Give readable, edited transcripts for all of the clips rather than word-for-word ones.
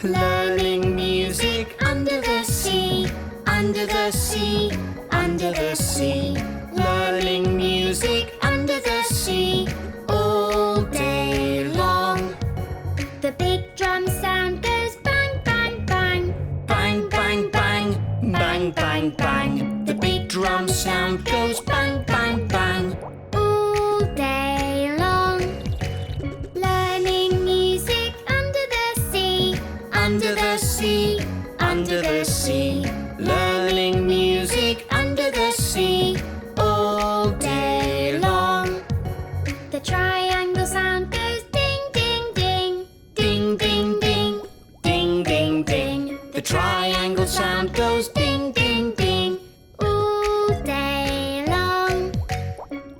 Learning music under the sea, under the sea, under the sea. Learning music under the sea all day long. The big drum sound goes bang, bang, bang. Bang, bang, bang, bang, bang, bang. The big drum sound goes bang, bang, bang. All day long. Learning music under the sea, Under the sea, under the sea. Learning music under the sea all day long. The triangle sound goes ding, ding, ding. Ding, ding, ding, ding, ding, ding. The triangle sound goes ding, ding, ding. All day long.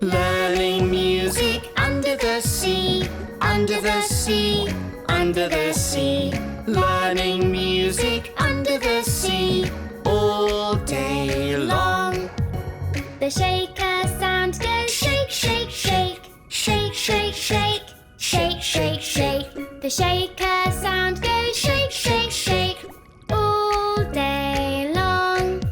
Learning music under the sea, under the sea, under the sea. Learning music under the sea all day long. The shaker sound goes shake, shake, shake. Shake, shake, shake. Shake, shake, shake. The shaker sound goes shake, shake, shake. All day long.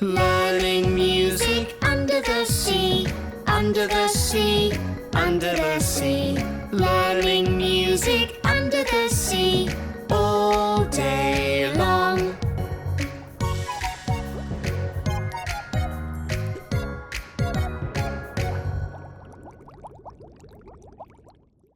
Learning music under the sea, under the sea, under the sea. Learning music under the sea all day